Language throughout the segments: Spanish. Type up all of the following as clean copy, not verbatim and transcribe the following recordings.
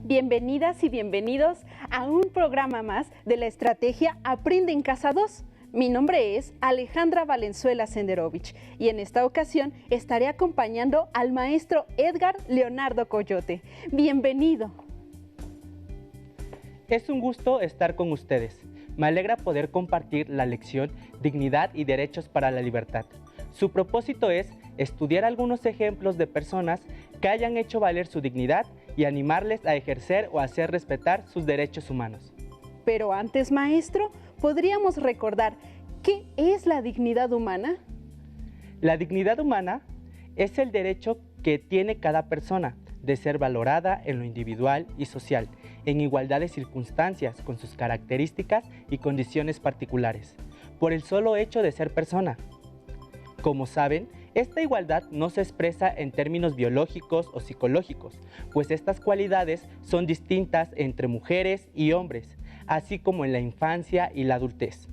Bienvenidas y bienvenidos a un programa más de la estrategia Aprende en Casa 2. Mi nombre es Alejandra Valenzuela Senderovich y en esta ocasión estaré acompañando al maestro Edgar Leonardo Coyote. Bienvenido. Es un gusto estar con ustedes. Me alegra poder compartir la lección Dignidad y Derechos para la Libertad. Su propósito es estudiar algunos ejemplos de personas que hayan hecho valer su dignidad y animarles a ejercer o hacer respetar sus derechos humanos. Pero antes, maestro, ¿podríamos recordar qué es la dignidad humana? La dignidad humana es el derecho que tiene cada persona de ser valorada en lo individual y social, en igualdad de circunstancias con sus características y condiciones particulares, por el solo hecho de ser persona. Como saben, esta igualdad no se expresa en términos biológicos o psicológicos, pues estas cualidades son distintas entre mujeres y hombres, así como en la infancia y la adultez.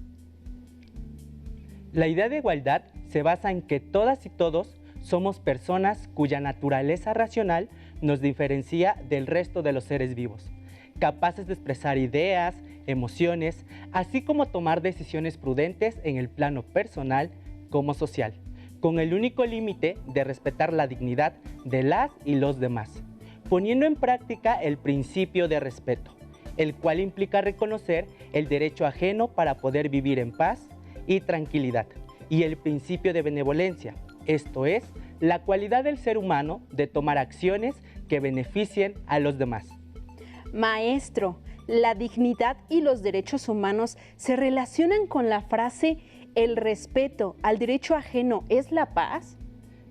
La idea de igualdad se basa en que todas y todos somos personas cuya naturaleza racional nos diferencia del resto de los seres vivos, capaces de expresar ideas, emociones, así como tomar decisiones prudentes en el plano personal como social, con el único límite de respetar la dignidad de las y los demás, poniendo en práctica el principio de respeto, el cual implica reconocer el derecho ajeno para poder vivir en paz y tranquilidad, y el principio de benevolencia, esto es, la cualidad del ser humano de tomar acciones que beneficien a los demás. Maestro, ¿la dignidad y los derechos humanos se relacionan con la frase ¿el respeto al derecho ajeno es la paz?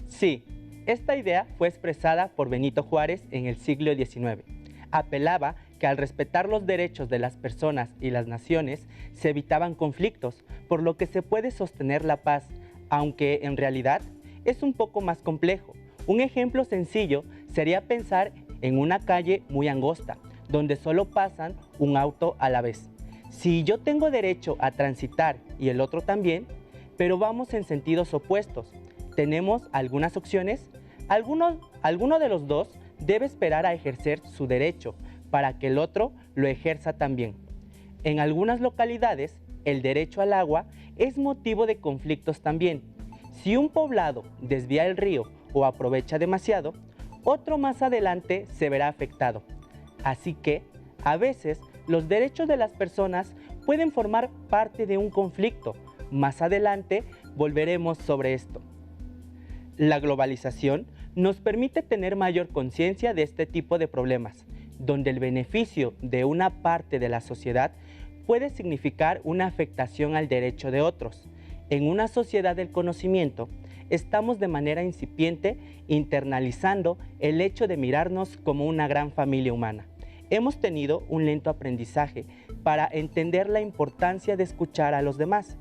Sí, esta idea fue expresada por Benito Juárez en el siglo XIX. Apelaba que al respetar los derechos de las personas y las naciones se evitaban conflictos, por lo que se puede sostener la paz, aunque en realidad es un poco más complejo. Un ejemplo sencillo sería pensar en una calle muy angosta, donde solo pasan un auto a la vez. Si yo tengo derecho a transitar y el otro también, pero vamos en sentidos opuestos, tenemos algunas opciones. Alguno de los dos debe esperar a ejercer su derecho para que el otro lo ejerza también. En algunas localidades, el derecho al agua es motivo de conflictos también. Si un poblado desvía el río o aprovecha demasiado, otro más adelante se verá afectado. Así que, a veces, los derechos de las personas pueden formar parte de un conflicto. Más adelante volveremos sobre esto. La globalización nos permite tener mayor conciencia de este tipo de problemas, donde el beneficio de una parte de la sociedad puede significar una afectación al derecho de otros. En una sociedad del conocimiento, estamos de manera incipiente internalizando el hecho de mirarnos como una gran familia humana. Hemos tenido un lento aprendizaje para entender la importancia de escuchar a los demás,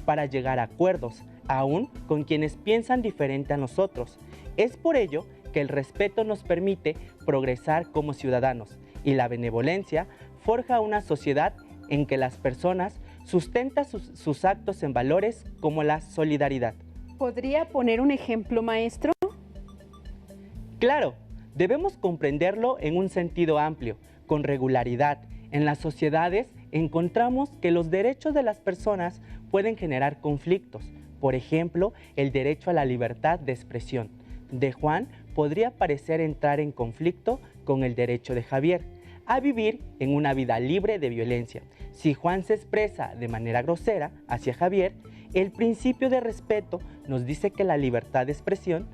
para llegar a acuerdos, aún con quienes piensan diferente a nosotros. Es por ello que el respeto nos permite progresar como ciudadanos y la benevolencia forja una sociedad en que las personas sustentan sus actos en valores como la solidaridad. ¿Podría poner un ejemplo, maestro? Claro, debemos comprenderlo en un sentido amplio, con regularidad. En las sociedades encontramos que los derechos de las personas pueden generar conflictos. Por ejemplo, el derecho a la libertad de expresión de Juan podría parecer entrar en conflicto con el derecho de Javier a vivir en una vida libre de violencia. Si Juan se expresa de manera grosera hacia Javier, el principio de respeto nos dice que la libertad de expresión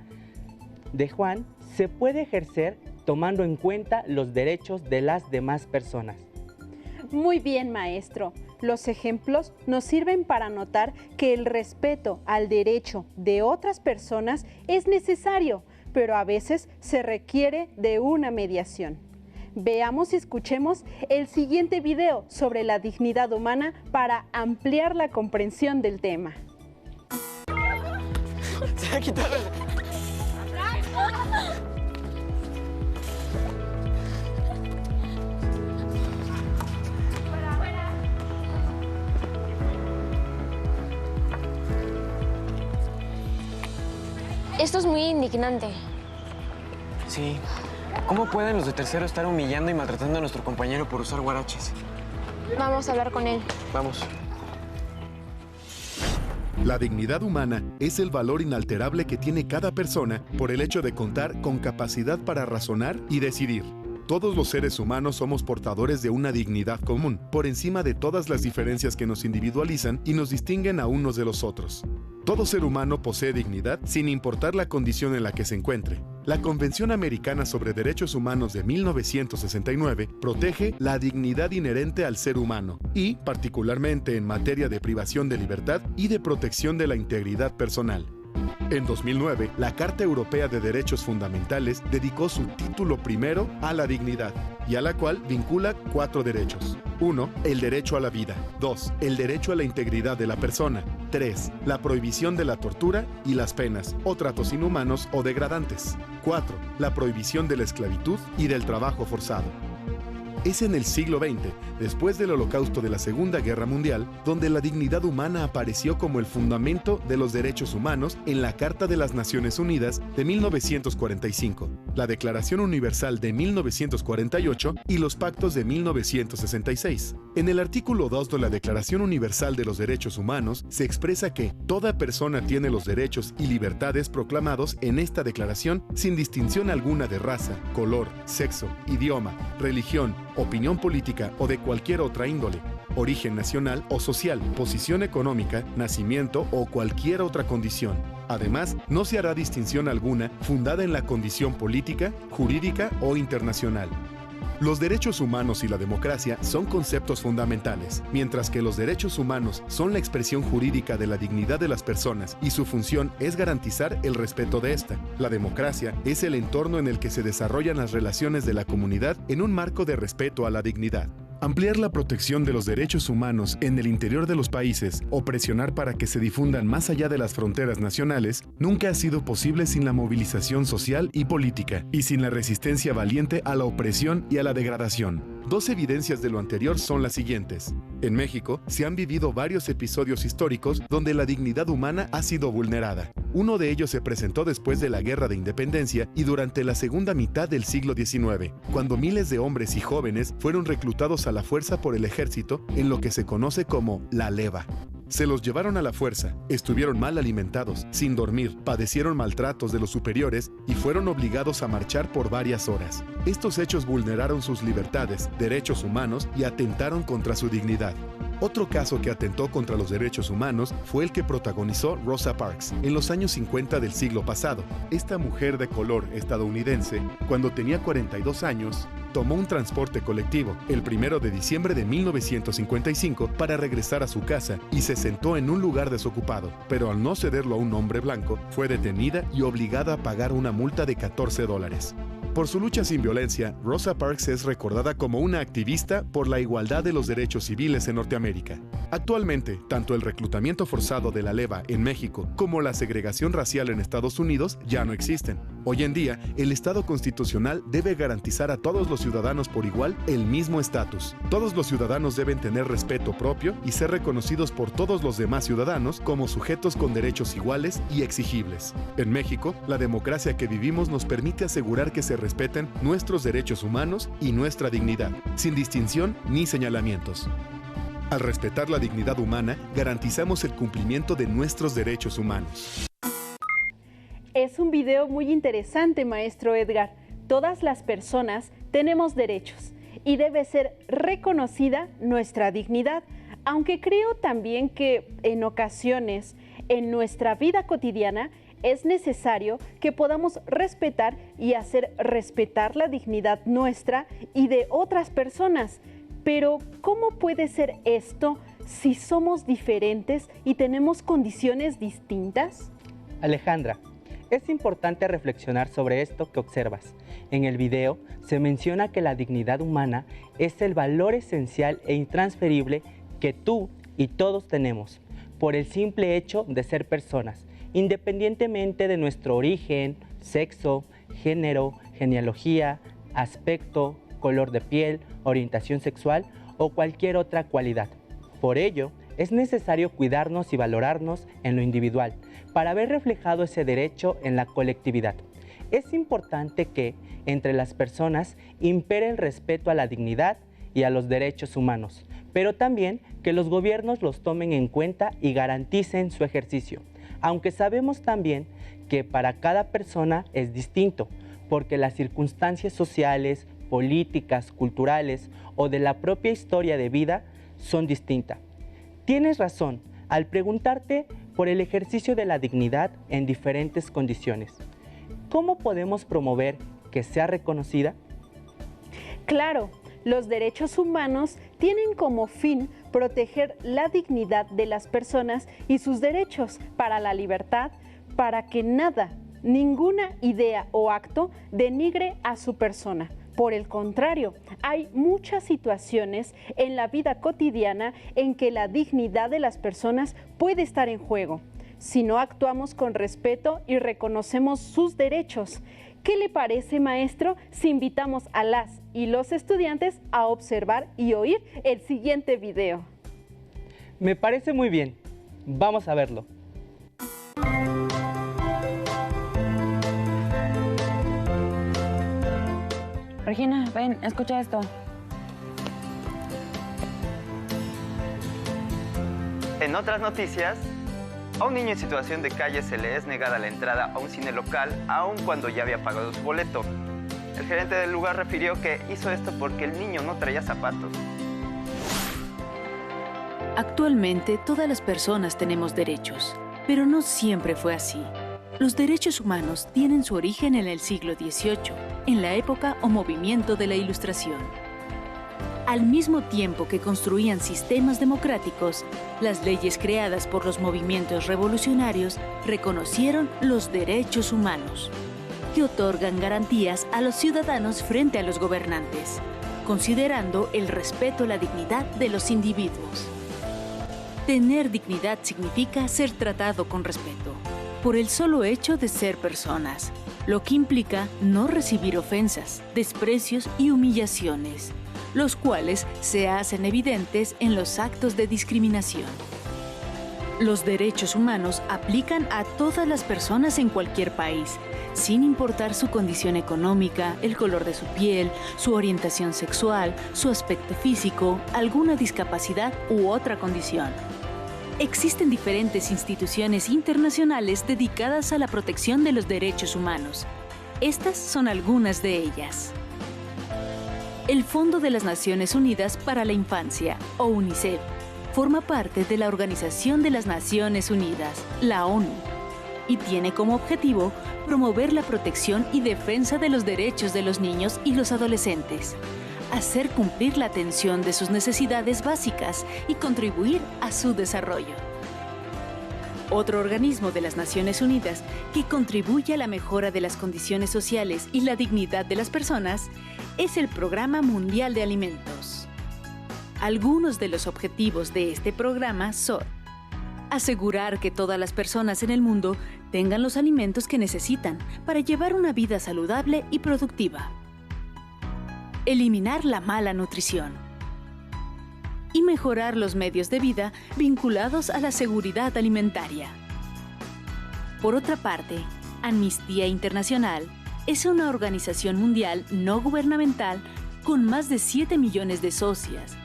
de Juan se puede ejercer tomando en cuenta los derechos de las demás personas. Muy bien, maestro. Los ejemplos nos sirven para notar que el respeto al derecho de otras personas es necesario, pero a veces se requiere de una mediación. Veamos y escuchemos el siguiente video sobre la dignidad humana para ampliar la comprensión del tema. Esto es muy indignante. Sí, ¿Cómo pueden los de tercero estar humillando y maltratando a nuestro compañero por usar huaraches? Vamos a hablar con él. Vamos. La dignidad humana es el valor inalterable que tiene cada persona por el hecho de contar con capacidad para razonar y decidir. Todos los seres humanos somos portadores de una dignidad común, por encima de todas las diferencias que nos individualizan y nos distinguen a unos de los otros. Todo ser humano posee dignidad sin importar la condición en la que se encuentre. La Convención Americana sobre Derechos Humanos de 1969 protege la dignidad inherente al ser humano y, particularmente en materia de privación de libertad y de protección de la integridad personal. En 2009, la Carta Europea de Derechos Fundamentales dedicó su título primero a la dignidad, y a la cual vincula 4 derechos. 1. El derecho a la vida. 2. El derecho a la integridad de la persona. 3. La prohibición de la tortura y las penas, o tratos inhumanos o degradantes. 4. La prohibición de la esclavitud y del trabajo forzado. Es en el siglo XX, después del Holocausto de la Segunda Guerra Mundial, donde la dignidad humana apareció como el fundamento de los derechos humanos en la Carta de las Naciones Unidas de 1945, la Declaración Universal de 1948 y los Pactos de 1966. En el artículo 2 de la Declaración Universal de los Derechos Humanos se expresa que toda persona tiene los derechos y libertades proclamados en esta declaración sin distinción alguna de raza, color, sexo, idioma, religión, opinión política o de cualquier otra índole, origen nacional o social, posición económica, nacimiento o cualquier otra condición. Además, no se hará distinción alguna fundada en la condición política, jurídica o internacional. Los derechos humanos y la democracia son conceptos fundamentales, mientras que los derechos humanos son la expresión jurídica de la dignidad de las personas y su función es garantizar el respeto de esta. La democracia es el entorno en el que se desarrollan las relaciones de la comunidad en un marco de respeto a la dignidad. Ampliar la protección de los derechos humanos en el interior de los países o presionar para que se difundan más allá de las fronteras nacionales nunca ha sido posible sin la movilización social y política y sin la resistencia valiente a la opresión y a la degradación. 2 evidencias de lo anterior son las siguientes. En México se han vivido varios episodios históricos donde la dignidad humana ha sido vulnerada. Uno de ellos se presentó después de la Guerra de Independencia y durante la segunda mitad del siglo XIX, cuando miles de hombres y jóvenes fueron reclutados a la fuerza por el ejército en lo que se conoce como la leva. Se los llevaron a la fuerza, estuvieron mal alimentados, sin dormir, padecieron maltratos de los superiores y fueron obligados a marchar por varias horas. Estos hechos vulneraron sus libertades, derechos humanos y atentaron contra su dignidad. Otro caso que atentó contra los derechos humanos fue el que protagonizó Rosa Parks en los años 50 del siglo pasado. Esta mujer de color estadounidense, cuando tenía 42 años, tomó un transporte colectivo el 1 de diciembre de 1955 para regresar a su casa y se sentó en un lugar desocupado, pero al no cederlo a un hombre blanco, fue detenida y obligada a pagar una multa de $14. Por su lucha sin violencia, Rosa Parks es recordada como una activista por la igualdad de los derechos civiles en Norteamérica. Actualmente, tanto el reclutamiento forzado de la leva en México como la segregación racial en Estados Unidos ya no existen. Hoy en día, el Estado constitucional debe garantizar a todos los ciudadanos por igual el mismo estatus. Todos los ciudadanos deben tener respeto propio y ser reconocidos por todos los demás ciudadanos como sujetos con derechos iguales y exigibles. En México, la democracia que vivimos nos permite asegurar que se respeten nuestros derechos humanos y nuestra dignidad, sin distinción ni señalamientos. Al respetar la dignidad humana, garantizamos el cumplimiento de nuestros derechos humanos. Es un video muy interesante, maestro Edgar. Todas las personas tenemos derechos y debe ser reconocida nuestra dignidad, aunque creo también que en ocasiones en nuestra vida cotidiana es necesario que podamos respetar y hacer respetar la dignidad nuestra y de otras personas. Pero, ¿cómo puede ser esto si somos diferentes y tenemos condiciones distintas? Alejandra, es importante reflexionar sobre esto que observas. En el video se menciona que la dignidad humana es el valor esencial e intransferible que tú y todos tenemos por el simple hecho de ser personas, independientemente de nuestro origen, sexo, género, genealogía, aspecto, color de piel, orientación sexual o cualquier otra cualidad. Por ello, es necesario cuidarnos y valorarnos en lo individual para ver reflejado ese derecho en la colectividad. Es importante que, entre las personas, impere el respeto a la dignidad y a los derechos humanos, pero también que los gobiernos los tomen en cuenta y garanticen su ejercicio, aunque sabemos también que para cada persona es distinto, porque las circunstancias sociales, políticas, culturales o de la propia historia de vida son distintas. Tienes razón al preguntarte por el ejercicio de la dignidad en diferentes condiciones. ¿Cómo podemos promover que sea reconocida? Claro, los derechos humanos tienen como fin proteger la dignidad de las personas y sus derechos para la libertad, para que nada, ninguna idea o acto denigre a su persona. Por el contrario, hay muchas situaciones en la vida cotidiana en que la dignidad de las personas puede estar en juego. Si no actuamos con respeto y reconocemos sus derechos, ¿qué le parece, maestro, si invitamos a las y los estudiantes a observar y oír el siguiente video? Me parece muy bien. Vamos a verlo. Regina, ven, escucha esto. En otras noticias, a un niño en situación de calle se le es negada la entrada a un cine local, aun cuando ya había pagado su boleto. El gerente del lugar refirió que hizo esto porque el niño no traía zapatos. Actualmente, todas las personas tenemos derechos, pero no siempre fue así. Los derechos humanos tienen su origen en el siglo XVIII, en la época o movimiento de la Ilustración. Al mismo tiempo que construían sistemas democráticos, las leyes creadas por los movimientos revolucionarios reconocieron los derechos humanos, que otorgan garantías a los ciudadanos frente a los gobernantes, considerando el respeto a la dignidad de los individuos. Tener dignidad significa ser tratado con respeto, por el solo hecho de ser personas, lo que implica no recibir ofensas, desprecios y humillaciones, los cuales se hacen evidentes en los actos de discriminación. Los derechos humanos aplican a todas las personas en cualquier país, sin importar su condición económica, el color de su piel, su orientación sexual, su aspecto físico, alguna discapacidad u otra condición. Existen diferentes instituciones internacionales dedicadas a la protección de los derechos humanos. Estas son algunas de ellas. El Fondo de las Naciones Unidas para la Infancia, o UNICEF, forma parte de la Organización de las Naciones Unidas, la ONU, y tiene como objetivo promover la protección y defensa de los derechos de los niños y los adolescentes, hacer cumplir la atención de sus necesidades básicas y contribuir a su desarrollo. Otro organismo de las Naciones Unidas que contribuye a la mejora de las condiciones sociales y la dignidad de las personas es el Programa Mundial de Alimentos. Algunos de los objetivos de este programa son: asegurar que todas las personas en el mundo tengan los alimentos que necesitan para llevar una vida saludable y productiva, eliminar la mala nutrición y mejorar los medios de vida vinculados a la seguridad alimentaria. Por otra parte, Amnistía Internacional es una organización mundial no gubernamental con más de 7 millones de socios,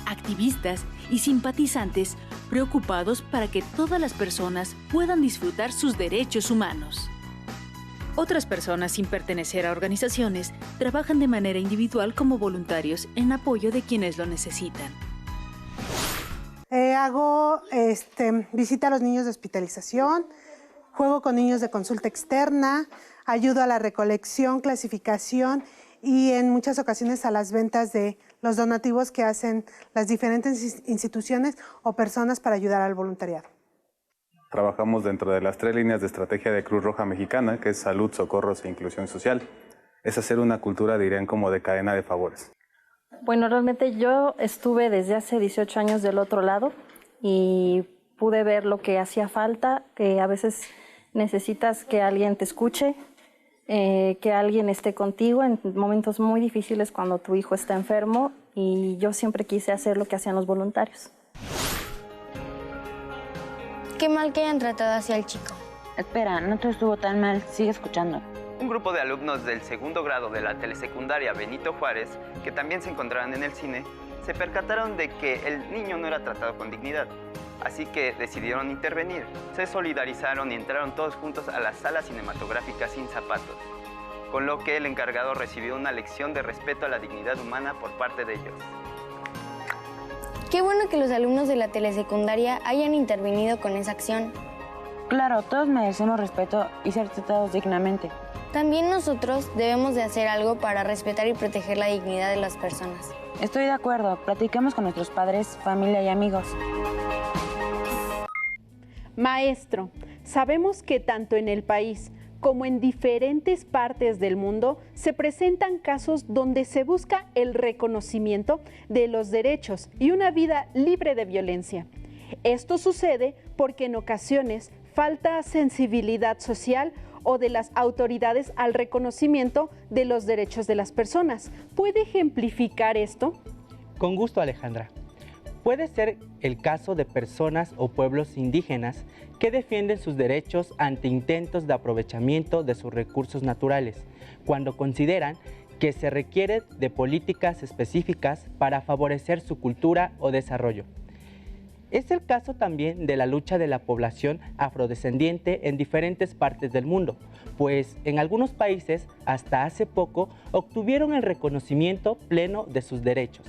activistas y simpatizantes preocupados para que todas las personas puedan disfrutar sus derechos humanos. Otras personas sin pertenecer a organizaciones trabajan de manera individual como voluntarios en apoyo de quienes lo necesitan. Hago visita a los niños de hospitalización, juego con niños de consulta externa, ayudo a la recolección, clasificación y en muchas ocasiones a las ventas de los donativos que hacen las diferentes instituciones o personas para ayudar al voluntariado. Trabajamos dentro de las 3 líneas de estrategia de Cruz Roja Mexicana, que es salud, socorros e inclusión social. Es hacer una cultura, dirían, como de cadena de favores. Bueno, realmente yo estuve desde hace 18 años del otro lado y pude ver lo que hacía falta, que a veces necesitas que alguien te escuche, que alguien esté contigo en momentos muy difíciles cuando tu hijo está enfermo, y yo siempre quise hacer lo que hacían los voluntarios. Qué mal que hayan tratado así al chico. Espera, no todo estuvo tan mal. Sigue escuchando. Un grupo de alumnos del segundo grado de la telesecundaria Benito Juárez, que también se encontraban en el cine, se percataron de que el niño no era tratado con dignidad. Así que decidieron intervenir, se solidarizaron y entraron todos juntos a la sala cinematográfica sin zapatos, con lo que el encargado recibió una lección de respeto a la dignidad humana por parte de ellos. Qué bueno que los alumnos de la telesecundaria hayan intervenido con esa acción. Claro, todos merecemos respeto y ser tratados dignamente. También nosotros debemos de hacer algo para respetar y proteger la dignidad de las personas. Estoy de acuerdo, platiquemos con nuestros padres, familia y amigos. Maestro, sabemos que tanto en el país como en diferentes partes del mundo se presentan casos donde se busca el reconocimiento de los derechos y una vida libre de violencia. Esto sucede porque en ocasiones falta sensibilidad social o de las autoridades al reconocimiento de los derechos de las personas. ¿Puede ejemplificar esto? Con gusto, Alejandra. Puede ser el caso de personas o pueblos indígenas que defienden sus derechos ante intentos de aprovechamiento de sus recursos naturales, cuando consideran que se requiere de políticas específicas para favorecer su cultura o desarrollo. Es el caso también de la lucha de la población afrodescendiente en diferentes partes del mundo, pues en algunos países hasta hace poco obtuvieron el reconocimiento pleno de sus derechos.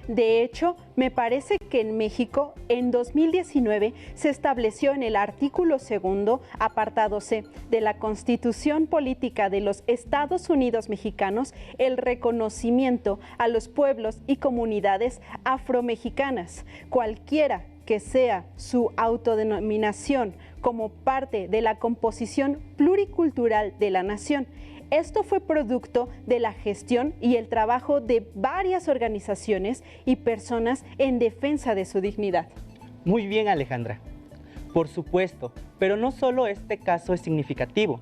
De hecho, me parece que en México, en 2019, se estableció en el artículo 2, apartado C, de la Constitución Política de los Estados Unidos Mexicanos, el reconocimiento a los pueblos y comunidades afromexicanas, cualquiera que sea su autodenominación, como parte de la composición pluricultural de la nación. Esto fue producto de la gestión y el trabajo de varias organizaciones y personas en defensa de su dignidad. Muy bien, Alejandra. Por supuesto, pero no solo este caso es significativo.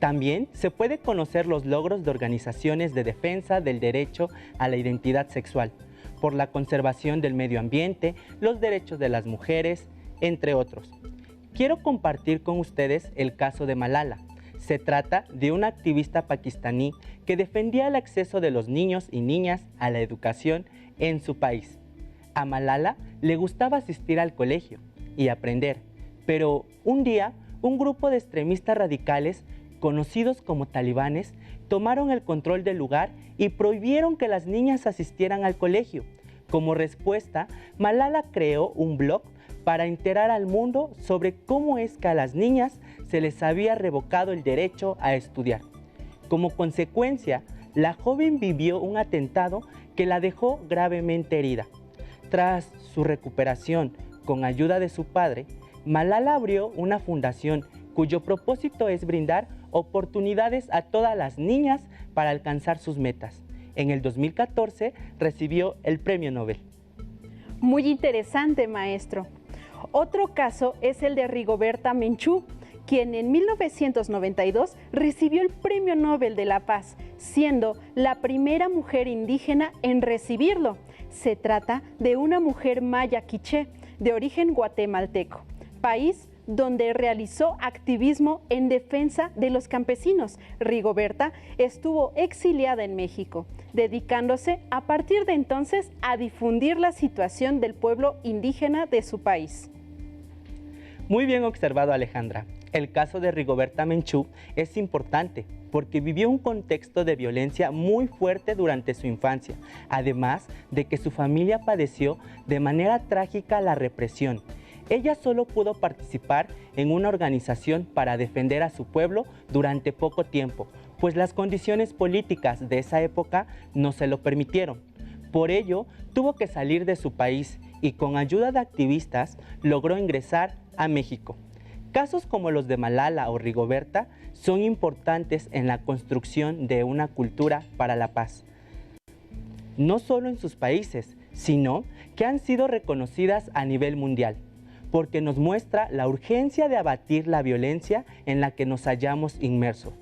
También se puede conocer los logros de organizaciones de defensa del derecho a la identidad sexual, por la conservación del medio ambiente, los derechos de las mujeres, entre otros. Quiero compartir con ustedes el caso de Malala. Se trata de una activista pakistaní que defendía el acceso de los niños y niñas a la educación en su país. A Malala le gustaba asistir al colegio y aprender, pero un día un grupo de extremistas radicales, conocidos como talibanes, tomaron el control del lugar y prohibieron que las niñas asistieran al colegio. Como respuesta, Malala creó un blog para enterar al mundo sobre cómo es que a las niñas se les había revocado el derecho a estudiar. Como consecuencia, la joven vivió un atentado que la dejó gravemente herida. Tras su recuperación, con ayuda de su padre, Malala abrió una fundación cuyo propósito es brindar oportunidades a todas las niñas para alcanzar sus metas. En el 2014 recibió el Premio Nobel. Muy interesante, maestro. Otro caso es el de Rigoberta Menchú, quien en 1992 recibió el Premio Nobel de la Paz, siendo la primera mujer indígena en recibirlo. Se trata de una mujer maya quiché, de origen guatemalteco, país donde realizó activismo en defensa de los campesinos. Rigoberta estuvo exiliada en México, dedicándose a partir de entonces a difundir la situación del pueblo indígena de su país. Muy bien observado, Alejandra. El caso de Rigoberta Menchú es importante porque vivió un contexto de violencia muy fuerte durante su infancia, además de que su familia padeció de manera trágica la represión. Ella solo pudo participar en una organización para defender a su pueblo durante poco tiempo, pues las condiciones políticas de esa época no se lo permitieron. Por ello, tuvo que salir de su país y con ayuda de activistas logró ingresar a México. Casos como los de Malala o Rigoberta son importantes en la construcción de una cultura para la paz. No solo en sus países, sino que han sido reconocidas a nivel mundial, porque nos muestra la urgencia de abatir la violencia en la que nos hallamos inmersos.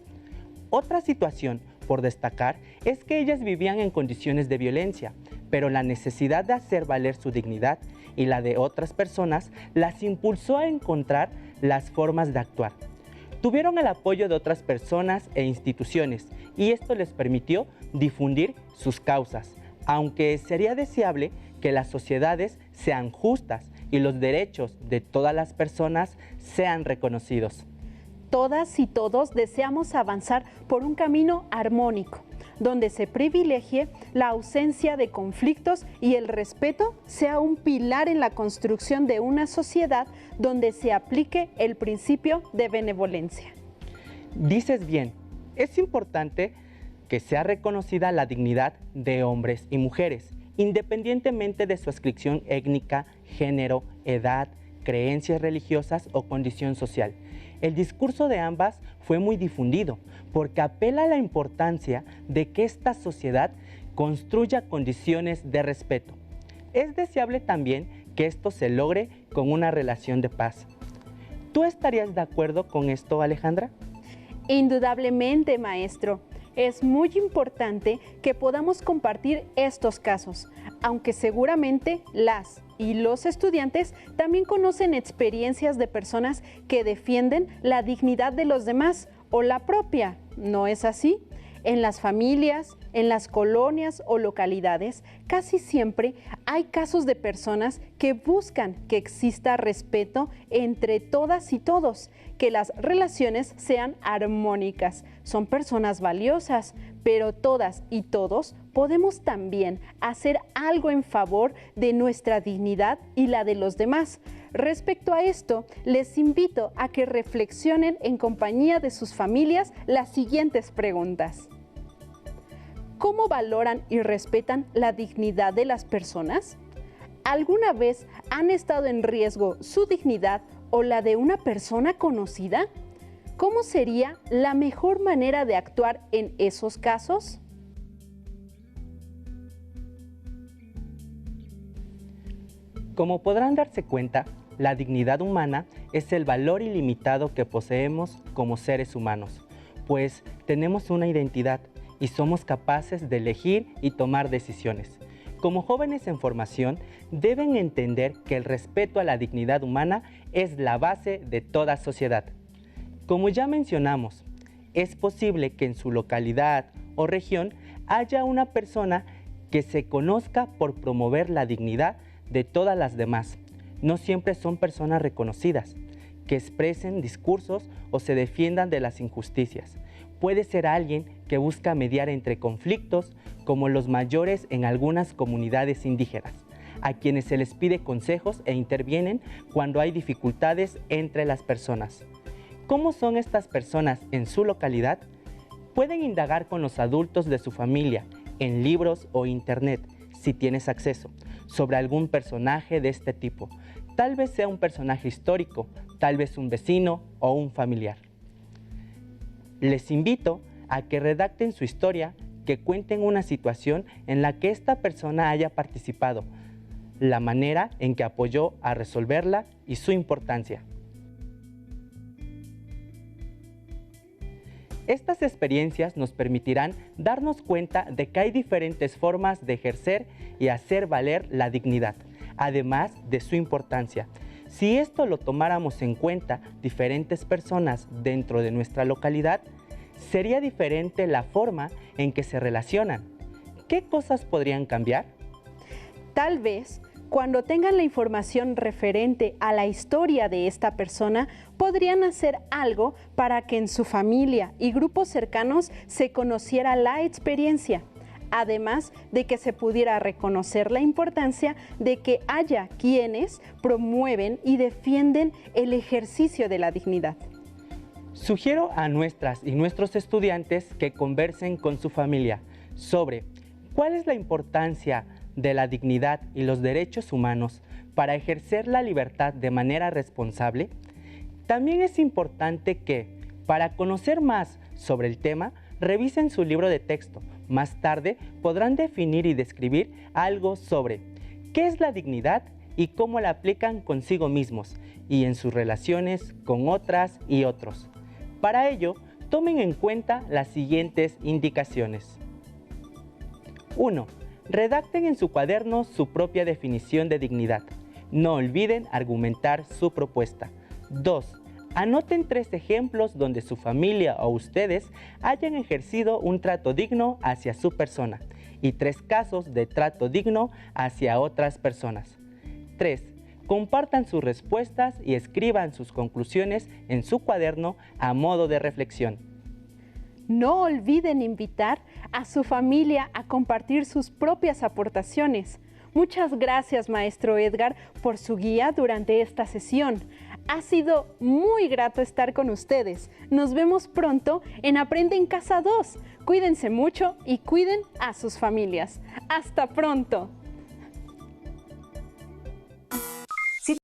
Otra situación por destacar es que ellas vivían en condiciones de violencia, pero la necesidad de hacer valer su dignidad y la de otras personas las impulsó a encontrar las formas de actuar. Tuvieron el apoyo de otras personas e instituciones y esto les permitió difundir sus causas, aunque sería deseable que las sociedades sean justas y los derechos de todas las personas sean reconocidos. Todas y todos deseamos avanzar por un camino armónico, donde se privilegie la ausencia de conflictos y el respeto sea un pilar en la construcción de una sociedad donde se aplique el principio de benevolencia. Dices bien, es importante que sea reconocida la dignidad de hombres y mujeres, independientemente de su adscripción étnica, género, edad, creencias religiosas o condición social. El discurso de ambas fue muy difundido porque apela a la importancia de que esta sociedad construya condiciones de respeto. Es deseable también que esto se logre con una relación de paz. ¿Tú estarías de acuerdo con esto, Alejandra? Indudablemente, maestro. Es muy importante que podamos compartir estos casos, aunque seguramente las y los estudiantes también conocen experiencias de personas que defienden la dignidad de los demás o la propia, ¿no es así? En las familias, en las colonias o localidades, casi siempre hay casos de personas que buscan que exista respeto entre todas y todos, que las relaciones sean armónicas. Son personas valiosas, pero todas y todos podemos también hacer algo en favor de nuestra dignidad y la de los demás. Respecto a esto, les invito a que reflexionen en compañía de sus familias las siguientes preguntas. ¿Cómo valoran y respetan la dignidad de las personas? ¿Alguna vez han estado en riesgo su dignidad o la de una persona conocida? ¿Cómo sería la mejor manera de actuar en esos casos? Como podrán darse cuenta, la dignidad humana es el valor ilimitado que poseemos como seres humanos, pues tenemos una identidad y somos capaces de elegir y tomar decisiones. Como jóvenes en formación, deben entender que el respeto a la dignidad humana es la base de toda sociedad. Como ya mencionamos, es posible que en su localidad o región haya una persona que se conozca por promover la dignidad de todas las demás. No siempre son personas reconocidas, que expresen discursos o se defiendan de las injusticias. Puede ser alguien que busca mediar entre conflictos, como los mayores en algunas comunidades indígenas, a quienes se les pide consejos e intervienen cuando hay dificultades entre las personas. ¿Cómo son estas personas en su localidad? Pueden indagar con los adultos de su familia, en libros o internet, si tienes acceso, sobre algún personaje de este tipo. Tal vez sea un personaje histórico, tal vez un vecino o un familiar. Les invito a que redacten su historia, que cuenten una situación en la que esta persona haya participado, la manera en que apoyó a resolverla y su importancia. Estas experiencias nos permitirán darnos cuenta de que hay diferentes formas de ejercer y hacer valer la dignidad, además de su importancia. Si esto lo tomáramos en cuenta diferentes personas dentro de nuestra localidad, sería diferente la forma en que se relacionan. ¿Qué cosas podrían cambiar? Tal vez, cuando tengan la información referente a la historia de esta persona, podrían hacer algo para que en su familia y grupos cercanos se conociera la experiencia, además de que se pudiera reconocer la importancia de que haya quienes promueven y defienden el ejercicio de la dignidad. Sugiero a nuestras y nuestros estudiantes que conversen con su familia sobre cuál es la importancia de la dignidad y los derechos humanos para ejercer la libertad de manera responsable. También es importante que, para conocer más sobre el tema, revisen su libro de texto. Más tarde podrán definir y describir algo sobre qué es la dignidad y cómo la aplican consigo mismos y en sus relaciones con otras y otros. Para ello, tomen en cuenta las siguientes indicaciones. 1. Redacten en su cuaderno su propia definición de dignidad. No olviden argumentar su propuesta. 2. Anoten 3 ejemplos donde su familia o ustedes hayan ejercido un trato digno hacia su persona y 3 casos de trato digno hacia otras personas. 3. Compartan sus respuestas y escriban sus conclusiones en su cuaderno a modo de reflexión. No olviden invitar a su familia a compartir sus propias aportaciones. Muchas gracias, maestro Edgar, por su guía durante esta sesión. Ha sido muy grato estar con ustedes. Nos vemos pronto en Aprende en Casa 2. Cuídense mucho y cuiden a sus familias. ¡Hasta pronto!